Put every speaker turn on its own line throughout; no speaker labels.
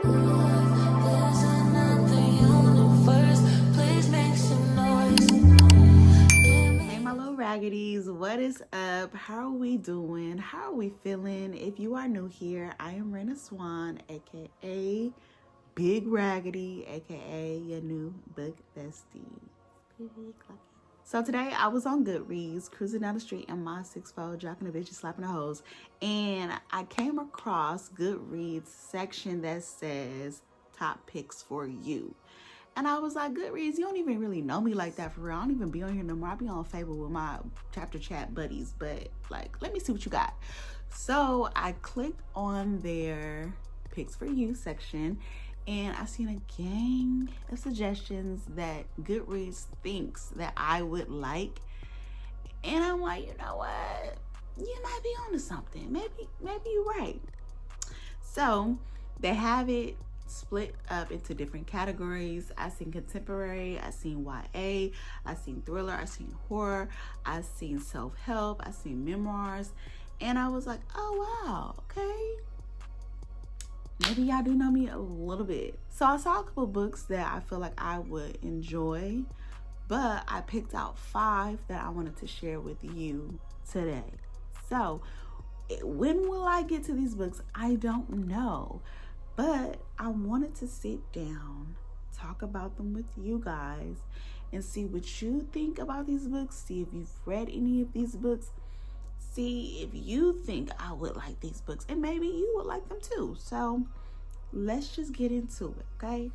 There's another universe. Please make some noise.
Hey, my little raggities, what is up? How are we doing? How are we feeling? If you are new here, I am Rena Swan, aka Big Raggedy, aka your new book bestie. So today I was on Goodreads, cruising down the street in my 6'4", jocking a bitch and slapping the hoes, and I came across Goodreads section that says top picks for you. And I was like, Goodreads, you don't even really know me like that for real. I don't even be on here no more. I be on Facebook with my chapter chat buddies, but like, let me see what you got. So I clicked on their picks for you section, and I seen a gang of suggestions that Goodreads thinks that I would like. And I'm like, you know what? You might be onto something. Maybe you're right. So they have it split up into different categories. I seen contemporary, I seen YA, I seen thriller, I seen horror, I seen self-help, I seen memoirs, and I was like, oh wow, okay, maybe y'all do know me a little bit. So I saw a couple books that I feel like I would enjoy, but I picked out 5 that I wanted to share with you today. So when will I get to these books? I don't know. But I wanted to sit down, talk about them with you guys, and see what you think about these books. See if you've read any of these books. See if you think I would like these books, and maybe you would like them too. So let's just get into it, okay?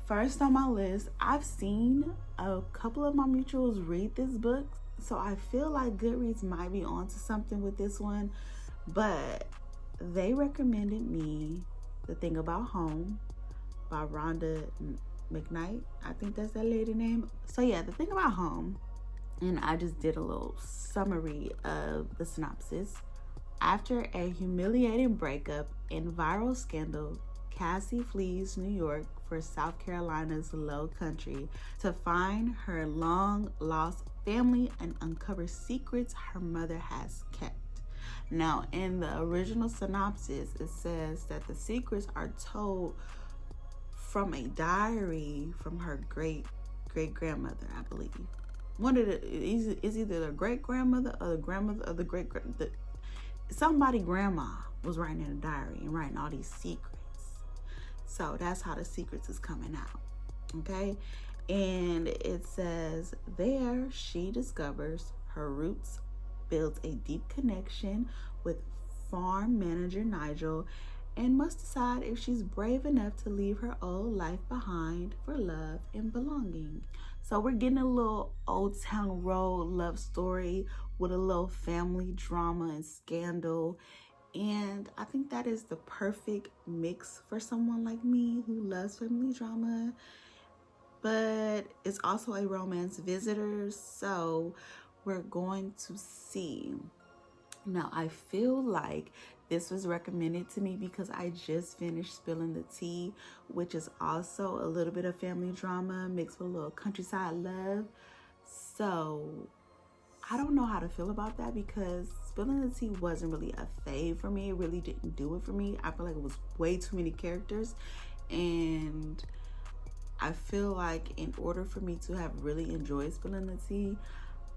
First on my list, I've seen a couple of my mutuals read this book, so I feel like Goodreads might be onto something with this one, but they recommended me The Thing About Home by Rhonda McKnight. I think that's that lady name. So yeah, The Thing About Home. And I just did a little summary of the synopsis. After a humiliating breakup and viral scandal, Cassie flees New York for South Carolina's Low Country to find her long-lost family and uncover secrets her mother has kept. Now, in the original synopsis, it says that the secrets are told from a diary from her great-grandmother, I believe. One of the is either the great-grandmother or the grandmother or the great-grandmother. Somebody grandma was writing in a diary and writing all these secrets. So that's how the secrets is coming out, okay? And it says there she discovers her roots, builds a deep connection with farm manager Nigel, and must decide if she's brave enough to leave her old life behind for love and belonging. So we're getting a little Old Town Road love story with a little family drama and scandal. And I think that is the perfect mix for someone like me who loves family drama, but it's also a romance visitor. So we're going to see. Now, I feel like this was recommended to me because I just finished Spilling the Tea, which is also a little bit of family drama mixed with a little countryside love. So I don't know how to feel about that because Spilling the Tea wasn't really a fave for me. It really didn't do it for me. I feel like it was way too many characters, and I feel like in order for me to have really enjoyed Spilling the Tea,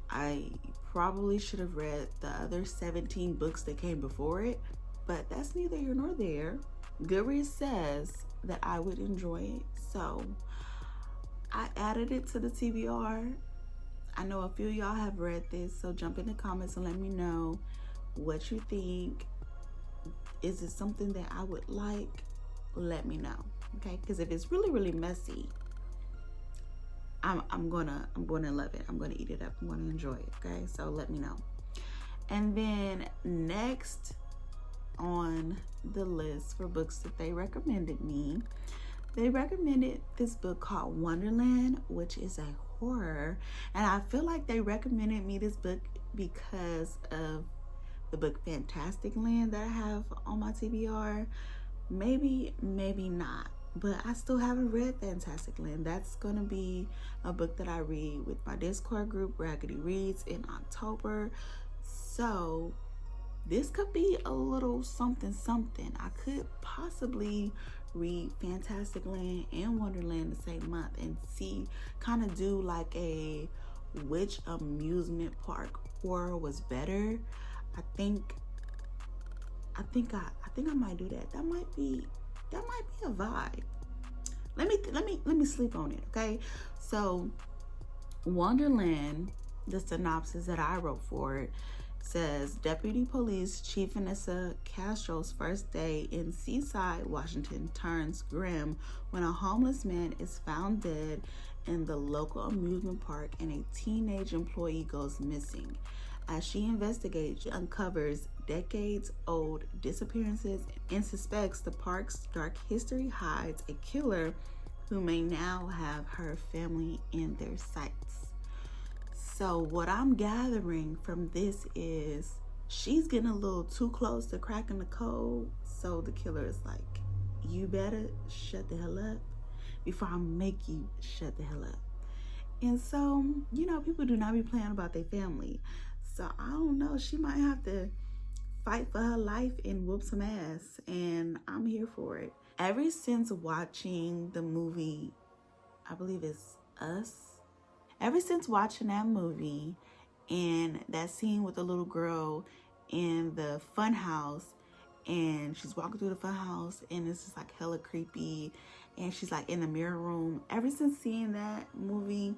I probably should have read the other 17 books that came before it, but that's neither here nor there. Goodreads says that I would enjoy it, so I added it to the TBR. I know a few of y'all have read this, so jump in the comments and let me know what you think. Is it something that I would like? Let me know, okay? Because if it's really, really messy, I'm gonna love it. I'm gonna eat it up. I'm gonna enjoy it, okay? So let me know. And then next on the list for books that they recommended me, they recommended this book called Wonderland, which is a horror. And I feel like they recommended me this book because of the book Fantastic Land that I have on my TBR. Maybe not, but I still haven't read Fantastic Land. That's gonna be a book that I read with my Discord group, Raggedy Reads, in October. So this could be a little something something. I could possibly read Fantastic Land and Wonderland the same month and see, kind of do like a which amusement park horror was better. I think I might do that. That might be a vibe. Let me sleep on it, okay? So Wonderland, the synopsis that I wrote for it says, Deputy Police Chief Vanessa Castro's first day in Seaside, Washington turns grim when a homeless man is found dead in the local amusement park and a teenage employee goes missing. As she investigates, she uncovers decades-old disappearances and suspects the park's dark history hides a killer who may now have her family in their sights. So what I'm gathering from this is she's getting a little too close to cracking the code. So the killer is like, you better shut the hell up before I make you shut the hell up. And so, you know, people do not be playing about their family. So I don't know, she might have to fight for her life and whoop some ass, and I'm here for it. Ever since watching the movie, I believe it's Us. Ever since watching that movie and that scene with the little girl in the fun house, and she's walking through the fun house and it's just like hella creepy, and she's like in the mirror room. Ever since seeing that movie,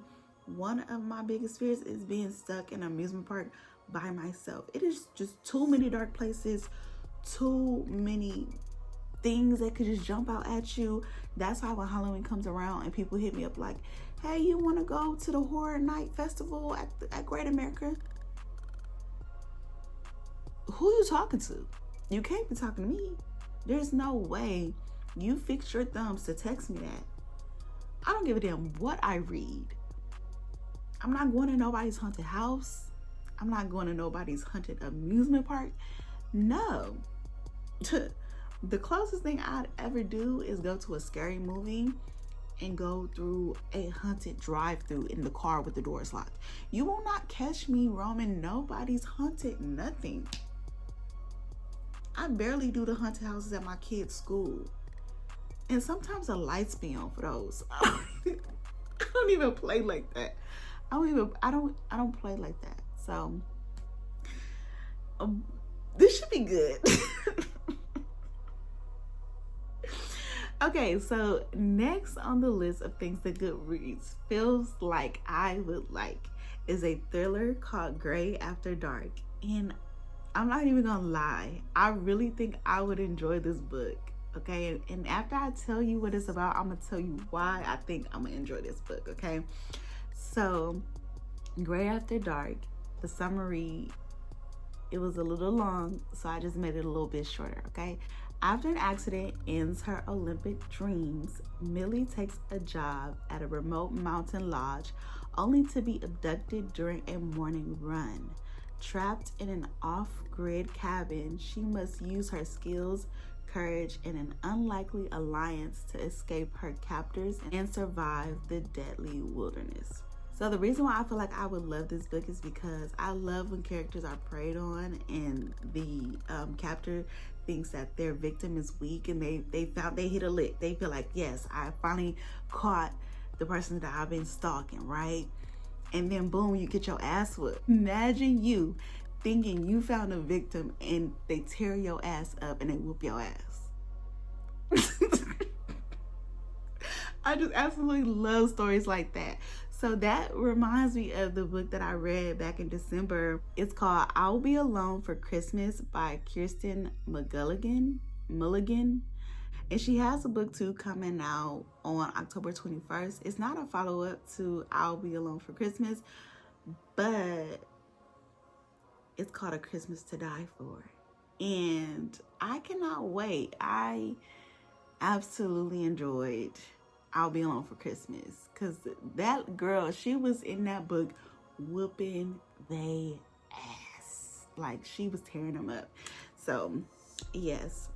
one of my biggest fears is being stuck in an amusement park by myself. It is just too many dark places, too many things that could just jump out at you. That's why when Halloween comes around and people hit me up like, hey, you want to go to the horror night festival at Great America? Who you talking to? You can't be talking to me. There's no way you fix your thumbs to text me that. I don't give a damn what I read. I'm not going to nobody's haunted house. I'm not going to nobody's haunted amusement park. No. The closest thing I'd ever do is go to a scary movie and go through a haunted drive-through in the car with the doors locked. You will not catch me roaming nobody's haunted nothing. I barely do the haunted houses at my kids' school. And sometimes the lights be on for those. I don't even play like that. I don't play like that. So this should be good. Okay, so next on the list of things that Goodreads feels like I would like is a thriller called Gray After Dark. And I'm not even gonna lie, I really think I would enjoy this book. Okay, and after I tell you what it's about, I'm gonna tell you why I think I'm gonna enjoy this book. Okay, so Gray After Dark, the summary, it was a little long, so I just made it a little bit shorter. Okay, after an accident ends her Olympic dreams, Millie takes a job at a remote mountain lodge only to be abducted during a morning run. Trapped in an off-grid cabin, she must use her skills, courage, and an unlikely alliance to escape her captors and survive the deadly wilderness. So the reason why I feel like I would love this book is because I love when characters are preyed on and the captor thinks that their victim is weak and they hit a lick. They feel like, yes, I finally caught the person that I've been stalking, right? And then boom, you get your ass whooped. Imagine you thinking you found a victim and they tear your ass up and they whoop your ass. I just absolutely love stories like that. So that reminds me of the book that I read back in December. It's called I'll Be Alone for Christmas by Kirsten Mulligan. And she has a Booktube coming out on October 21st. It's not a follow-up to I'll Be Alone for Christmas, but it's called A Christmas to Die For. And I cannot wait. I absolutely enjoyed I'll Be Alone for Christmas, because that girl, she was in that book whooping they ass. Like, she was tearing them up. So yes,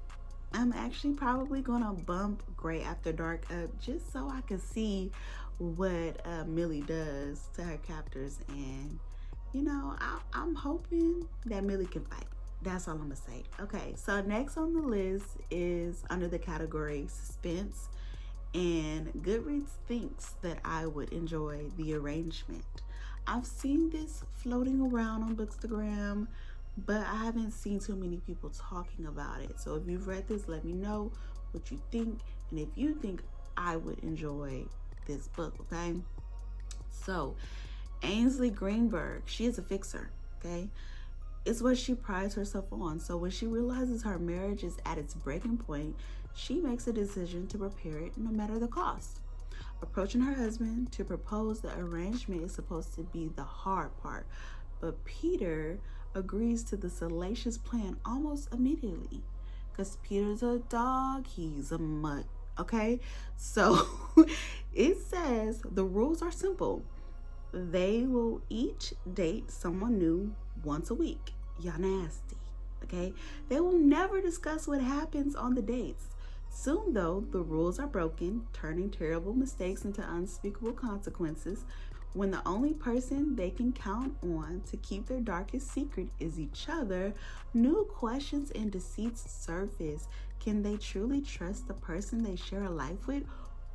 I'm actually probably gonna bump Gray After Dark up just so I can see what Millie does to her captors. And you know, I'm hoping that Millie can fight. That's all I'm gonna say. Okay, so next on the list is under the category suspense, and Goodreads thinks that I would enjoy The Arrangement. I've seen this floating around on Bookstagram, but I haven't seen too many people talking about it. So if you've read this, let me know what you think, and if you think I would enjoy this book, okay? So Ainsley Greenberg, she is a fixer, okay? It's what she prides herself on. So when she realizes her marriage is at its breaking point, she makes a decision to repair it no matter the cost. Approaching her husband to propose the arrangement is supposed to be the hard part, but Peter agrees to the salacious plan almost immediately. Because Peter's a dog, he's a mutt, okay? So it says the rules are simple. They will each date someone new once a week. Y'all nasty, okay? They will never discuss what happens on the dates. Soon, though, the rules are broken, turning terrible mistakes into unspeakable consequences. When the only person they can count on to keep their darkest secret is each other, new questions and deceits surface. Can they truly trust the person they share a life with?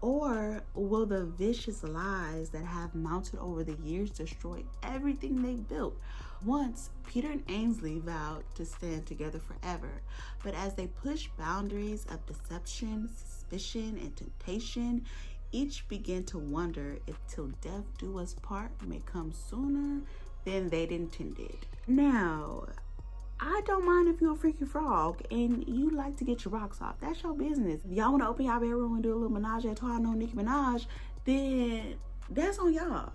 Or will the vicious lies that have mounted over the years destroy everything they built? Once, Peter and Ainsley vowed to stand together forever, but as they push boundaries of deception, suspicion, and temptation, each began to wonder if till death do us part may come sooner than they'd intended. Now, I don't mind if you're a freaky frog and you like to get your rocks off. That's your business. If y'all want to open y'all bedroom and do a little menage a trois, no Nicki Minaj, then that's on y'all.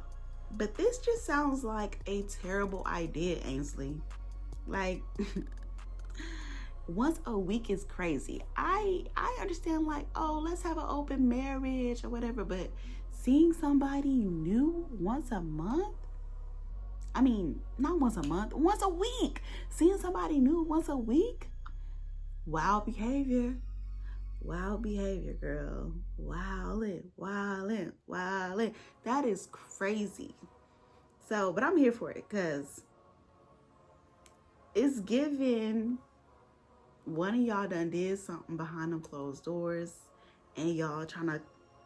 But this just sounds like a terrible idea, Ainsley. Like, once a week is crazy. I understand, like, oh, let's have an open marriage or whatever, but seeing somebody new once a month? I mean, not once a month, once a week. Seeing somebody new once a week? Wild behavior. Wild behavior, girl. Wildin', wildin', wildin'. That is crazy. So, but I'm here for it because it's given one of y'all done did something behind them closed doors and y'all trying to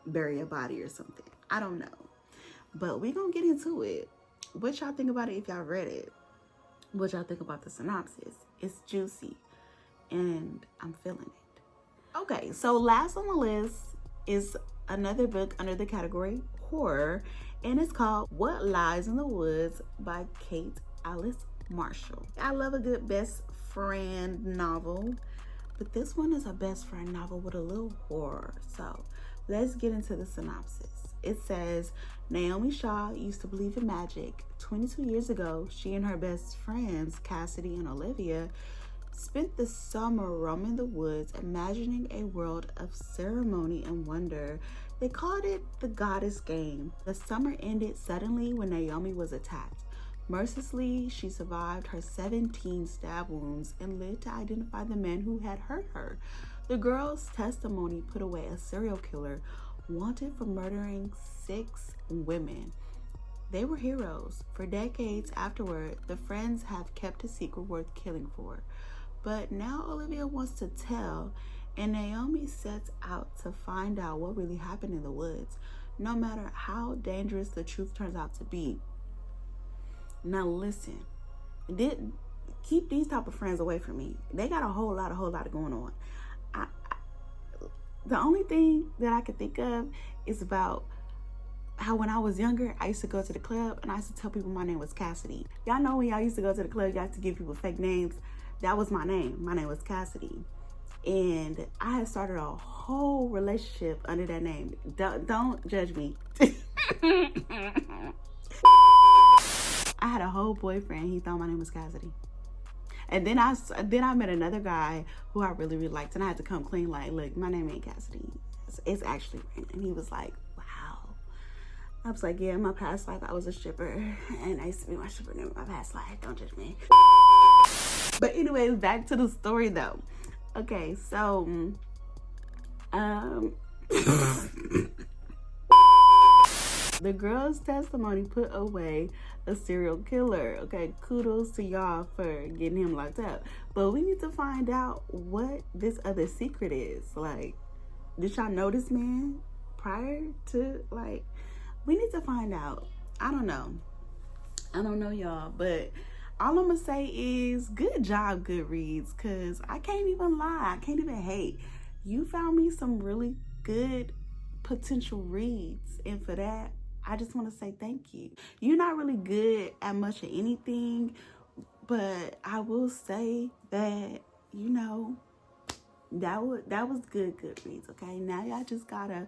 bury a body or something. I don't know. But we gonna get into it. What y'all think about it if y'all read it? What y'all think about the synopsis? It's juicy and I'm feeling it. Okay, so last on the list is another book under the category horror, and it's called What Lies in the Woods by Kate Alice Marshall. I love a good best friend novel, but this one is a best friend novel with a little horror. So let's get into the synopsis. It says, Naomi Shaw used to believe in magic. 22 years ago, she and her best friends, Cassidy and Olivia, spent the summer roaming the woods, imagining a world of ceremony and wonder. They called it the Goddess Game. The summer ended suddenly when Naomi was attacked. Mercilessly, she survived her 17 stab wounds and lived to identify the men who had hurt her. The girl's testimony put away a serial killer wanted for murdering 6 women. They were heroes. For decades afterward, the friends have kept a secret worth killing for. But now Olivia wants to tell, and Naomi sets out to find out what really happened in the woods, no matter how dangerous the truth turns out to be. Now listen, keep these type of friends away from me. They got a whole lot going on. The only thing that I could think of is about how when I was younger, I used to go to the club and I used to tell people my name was Cassidy. Y'all know when y'all used to go to the club, y'all used to give people fake names. That was my name. My name was Cassidy. And I had started a whole relationship under that name. Don't judge me. I had a whole boyfriend. He thought my name was Cassidy. And then I met another guy who I really, really liked. And I had to come clean, like, look, my name ain't Cassidy. It's actually Raymond. And he was like, wow. I was like, yeah, in my past life, I was a stripper. And I used to be my stripper name in my past life. Don't judge me. But anyways, back to the story, though. Okay, so, The girl's testimony put away a serial killer. Okay, kudos to y'all for getting him locked up. But we need to find out what this other secret is. Like, did y'all know this man prior to, like, we need to find out. I don't know, y'all, but all I'm gonna say is good job, Goodreads, because I can't even lie. I can't even hate. You found me some really good potential reads, and for that, I just want to say thank you. You're not really good at much of anything, but I will say that, you know, that was good Goodreads. Okay, now y'all just gotta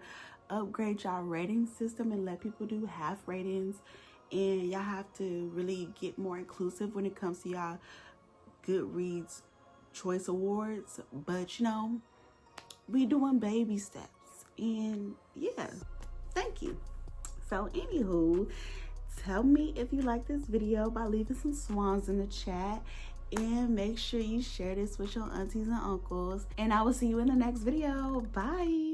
upgrade y'all rating system and let people do half ratings, and y'all have to really get more inclusive when it comes to y'all Goodreads Choice Awards. But you know, we doing baby steps, and yeah, thank you. So anywho, tell me if you like this video by leaving some swans in the chat, and make sure you share this with your aunties and uncles, and I will see you in the next video. Bye.